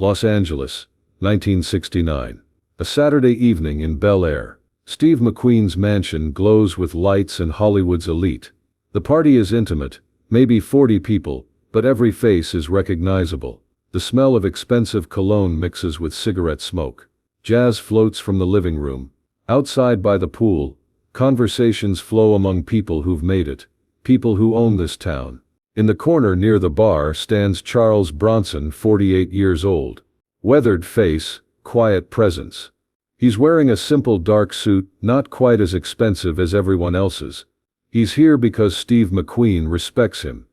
Los Angeles, 1969. A Saturday evening in Bel Air. Steve McQueen's mansion glows with lights and Hollywood's elite. The party is intimate, maybe 40 people, but every face is recognizable. The smell of expensive cologne mixes with cigarette smoke. Jazz floats from the living room. Outside by the pool, conversations flow among people who've made it, people who own this town. In the corner near the bar stands Charles Bronson, 48 years old. Weathered face, quiet presence. He's wearing a simple dark suit, not quite as expensive as everyone else's. He's here because Steve McQueen respects him.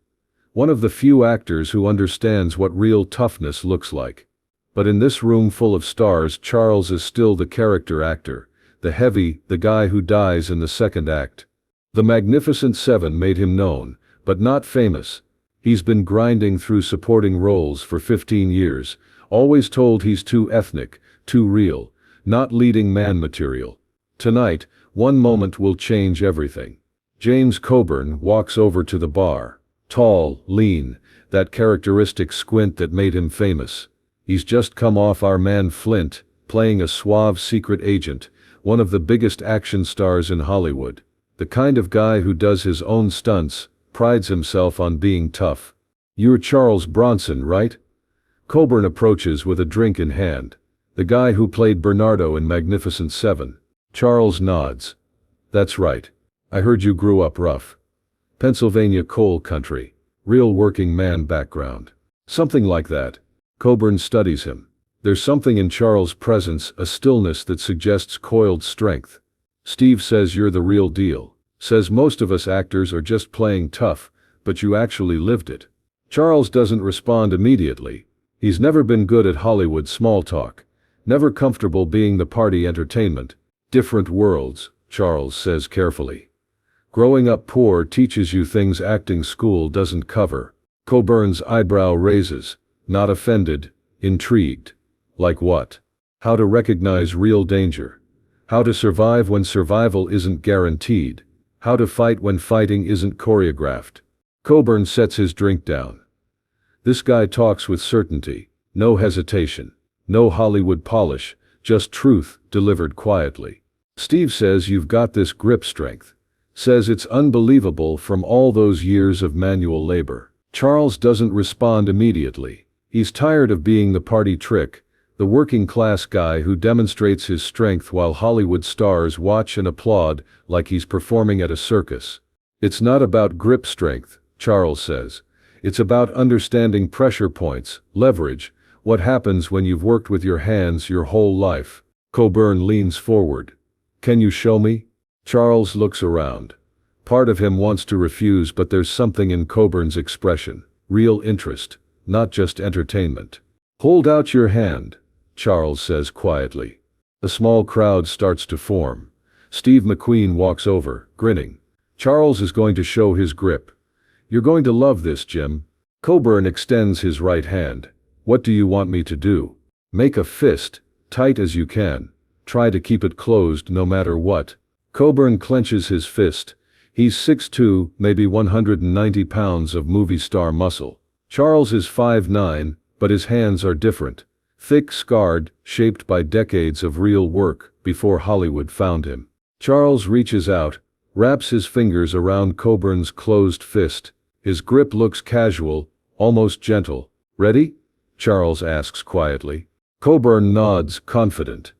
One of the few actors who understands what real toughness looks like. But in this room full of stars, Charles is still the character actor, the heavy, the guy who dies in the second act. The Magnificent Seven made him known, but not famous. He's been grinding through supporting roles for 15 years, always told he's too ethnic, too real, not leading man material. Tonight, one moment will change everything. James Coburn walks over to the bar. Tall, lean, that characteristic squint that made him famous. He's just come off Our Man Flint, playing a suave secret agent, one of the biggest action stars in Hollywood. The kind of guy who does his own stunts, prides himself on being tough. You're Charles Bronson, right? Coburn approaches with a drink in hand. The guy who played Bernardo in Magnificent Seven. Charles nods. That's right. I heard you grew up rough. Pennsylvania coal country. Real working man background. Something like that. Coburn studies him. There's something in Charles' presence, a stillness that suggests coiled strength. Steve says you're the real deal. Says most of us actors are just playing tough, but you actually lived it. Charles doesn't respond immediately. He's never been good at Hollywood small talk. Never comfortable being the party entertainment. Different worlds, Charles says carefully. Growing up poor teaches you things acting school doesn't cover. Coburn's eyebrow raises, not offended, intrigued. Like what? How to recognize real danger. How to survive when survival isn't guaranteed. How to fight when fighting isn't choreographed. Coburn sets his drink down. This guy talks with certainty, no hesitation. No Hollywood polish, just truth, delivered quietly. Steve says you've got this grip strength. Says it's unbelievable from all those years of manual labor. Charles doesn't respond immediately. He's tired of being the party trick, the working class guy who demonstrates his strength while Hollywood stars watch and applaud like he's performing at a circus. It's not about grip strength, Charles says. It's about understanding pressure points, leverage, what happens when you've worked with your hands your whole life. Coburn leans forward. Can you show me? Charles looks around. Part of him wants to refuse, but there's something in Coburn's expression. Real interest, not just entertainment. Hold out your hand, Charles says quietly. A small crowd starts to form. Steve McQueen walks over, grinning. Charles is going to show his grip. You're going to love this, Jim. Coburn extends his right hand. What do you want me to do? Make a fist, tight as you can. Try to keep it closed no matter what. Coburn clenches his fist. He's 6'2", maybe 190 pounds of movie star muscle. Charles is 5'9", but his hands are different. Thick, scarred, shaped by decades of real work before Hollywood found him. Charles reaches out, wraps his fingers around Coburn's closed fist. His grip looks casual, almost gentle. Ready? Charles asks quietly. Coburn nods, confident.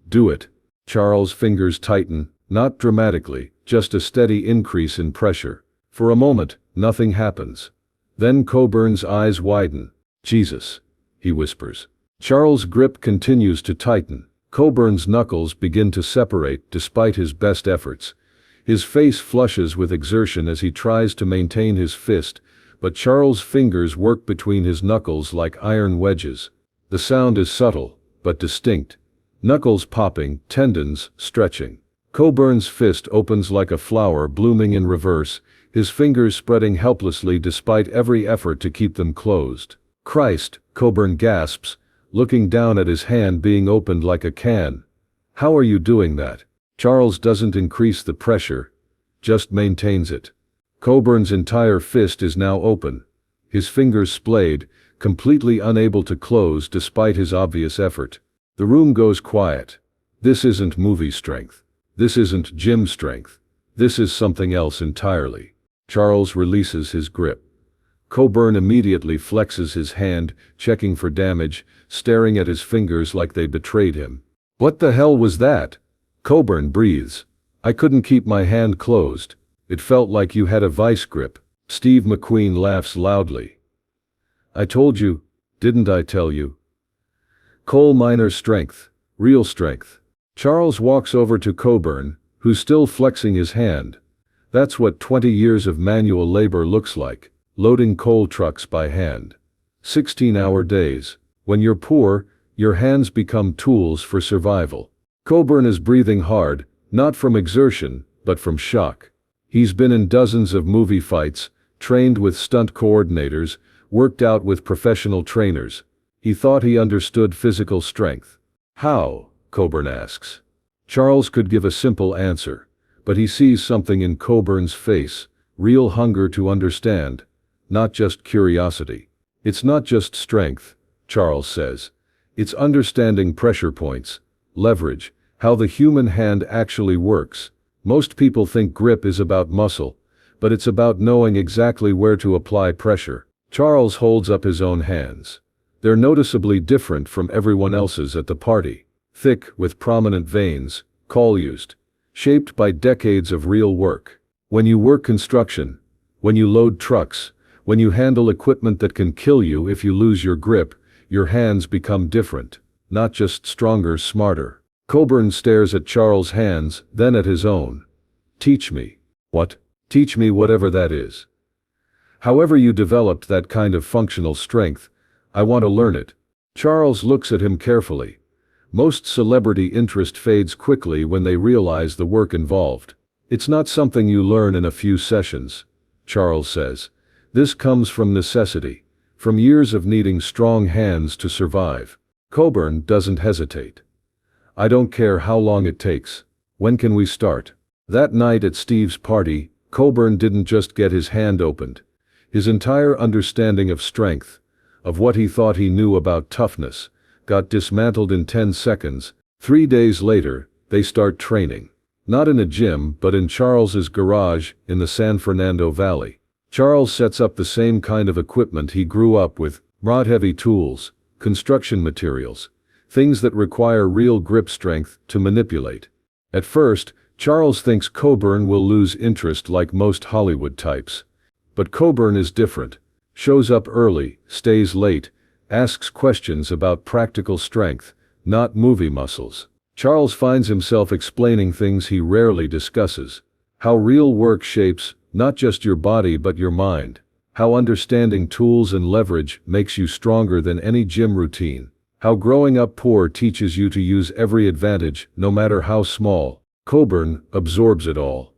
Do it. Charles' fingers tighten, not dramatically, just a steady increase in pressure. For a moment, nothing happens. Then Coburn's eyes widen. Jesus, he whispers. Charles' grip continues to tighten. Coburn's knuckles begin to separate despite his best efforts. His face flushes with exertion as he tries to maintain his fist, but Charles' fingers work between his knuckles like iron wedges. The sound is subtle, but distinct. Knuckles popping, tendons stretching. Coburn's fist opens like a flower blooming in reverse, his fingers spreading helplessly despite every effort to keep them closed. Christ, Coburn gasps, looking down at his hand being opened like a can. How are you doing that? Charles doesn't increase the pressure, just maintains it. Coburn's entire fist is now open. His fingers splayed, completely unable to close despite his obvious effort. The room goes quiet. This isn't movie strength. This isn't gym strength. This is something else entirely. Charles releases his grip. Coburn immediately flexes his hand, checking for damage, staring at his fingers like they betrayed him. "What the hell was that?" Coburn breathes. "I couldn't keep my hand closed. It felt like you had a vice grip." Steve McQueen laughs loudly. "I told you, didn't I tell you? Coal miner strength, real strength." Charles walks over to Coburn, who's still flexing his hand. That's what 20 years of manual labor looks like, loading coal trucks by hand. 16-hour days. When you're poor, your hands become tools for survival. Coburn is breathing hard, not from exertion, but from shock. He's been in dozens of movie fights, trained with stunt coordinators, worked out with professional trainers. He thought he understood physical strength. "How?" Coburn asks. Charles could give a simple answer, but he sees something in Coburn's face, real hunger to understand, not just curiosity. "It's not just strength," Charles says. "It's understanding pressure points, leverage, how the human hand actually works. Most people think grip is about muscle, but it's about knowing exactly where to apply pressure." Charles holds up his own hands. They're noticeably different from everyone else's at the party. Thick, with prominent veins, collused, shaped by decades of real work. When you work construction, when you load trucks, when you handle equipment that can kill you if you lose your grip, your hands become different, not just stronger, smarter. Coburn stares at Charles' hands, then at his own. "Teach me." "What?" "Teach me whatever that is. However you developed that kind of functional strength, I want to learn it." Charles looks at him carefully. Most celebrity interest fades quickly when they realize the work involved. "It's not something you learn in a few sessions," Charles says. "This comes from necessity, from years of needing strong hands to survive." Coburn doesn't hesitate. "I don't care how long it takes. When can we start?" That night at Steve's party, Coburn didn't just get his hand opened. His entire understanding of strength, of what he thought he knew about toughness, got dismantled in 10 seconds. 3 days later, they start training. Not in a gym, but in Charles's garage in the San Fernando Valley. Charles sets up the same kind of equipment he grew up with, rod-heavy tools, construction materials, things that require real grip strength to manipulate. At first, Charles thinks Coburn will lose interest like most Hollywood types. But Coburn is different. Shows up early, stays late, asks questions about practical strength, not movie muscles. Charles finds himself explaining things he rarely discusses. How real work shapes, not just your body but your mind. How understanding tools and leverage makes you stronger than any gym routine. How growing up poor teaches you to use every advantage, no matter how small. Coburn absorbs it all.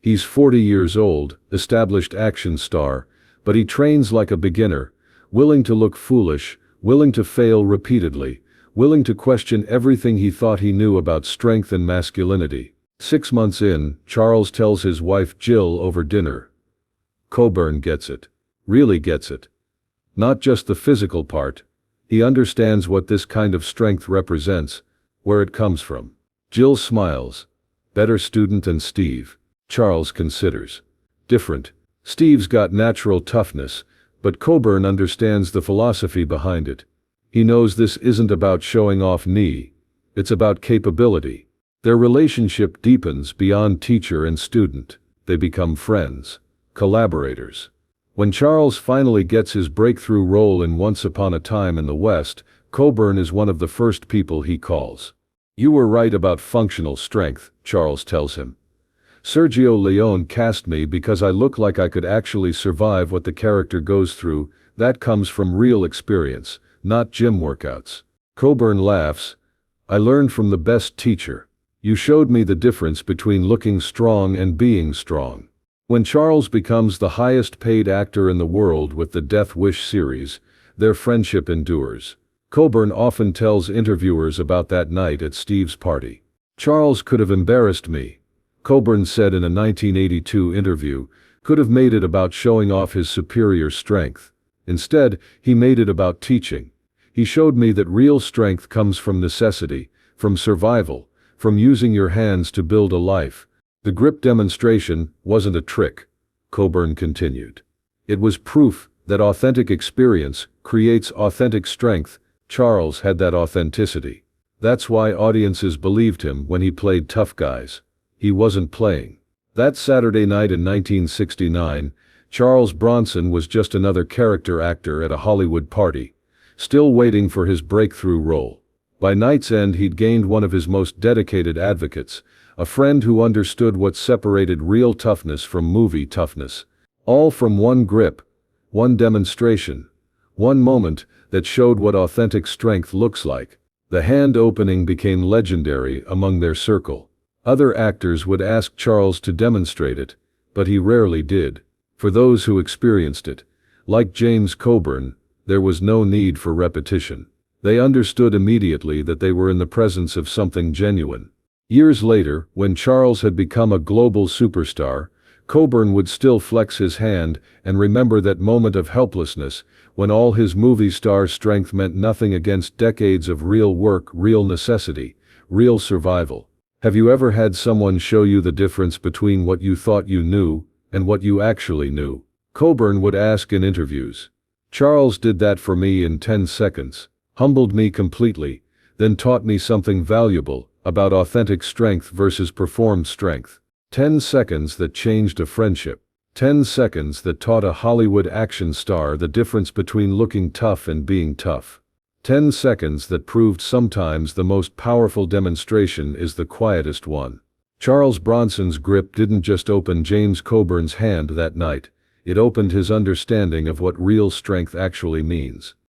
He's 40 years old, established action star, but he trains like a beginner, willing to look foolish, willing to fail repeatedly, willing to question everything he thought he knew about strength and masculinity. 6 months in, Charles tells his wife Jill over dinner. Coburn gets it. Really gets it. Not just the physical part. He understands what this kind of strength represents, where it comes from. Jill smiles. Better student than Steve. Charles considers. Different. Steve's got natural toughness, but Coburn understands the philosophy behind it. He knows this isn't about showing off knee. It's about capability. Their relationship deepens beyond teacher and student. They become friends, collaborators. When Charles finally gets his breakthrough role in Once Upon a Time in the West, Coburn is one of the first people he calls. "You were right about functional strength," Charles tells him. "Sergio Leone cast me because I look like I could actually survive what the character goes through. That comes from real experience, not gym workouts." Coburn laughs. "I learned from the best teacher. You showed me the difference between looking strong and being strong." When Charles becomes the highest paid actor in the world with the Death Wish series, their friendship endures. Coburn often tells interviewers about that night at Steve's party. "Charles could have embarrassed me," Coburn said in a 1982 interview, "could have made it about showing off his superior strength. Instead, he made it about teaching. He showed me that real strength comes from necessity, from survival, from using your hands to build a life. The grip demonstration wasn't a trick, Coburn continued. It was proof that authentic experience creates authentic strength. Charles had that authenticity. That's why audiences believed him when he played tough guys. He wasn't playing. That Saturday night in 1969, Charles Bronson was just another character actor at a Hollywood party, still waiting for his breakthrough role. By night's end, he'd gained one of his most dedicated advocates, a friend who understood what separated real toughness from movie toughness. All from one grip, one demonstration, one moment that showed what authentic strength looks like. The hand opening became legendary among their circle. Other actors would ask Charles to demonstrate it, but he rarely did. For those who experienced it, like James Coburn, there was no need for repetition. They understood immediately that they were in the presence of something genuine. Years later, when Charles had become a global superstar, Coburn would still flex his hand and remember that moment of helplessness when all his movie star strength meant nothing against decades of real work, real necessity, real survival. Have you ever had someone show you the difference between what you thought you knew and what you actually knew? Coburn would ask in interviews. Charles did that for me in 10 seconds, humbled me completely, then taught me something valuable about authentic strength versus performed strength. 10 seconds that changed a friendship. 10 seconds that taught a Hollywood action star the difference between looking tough and being tough. 10 seconds that proved sometimes the most powerful demonstration is the quietest one. Charles Bronson's grip didn't just open James Coburn's hand that night, it opened his understanding of what real strength actually means.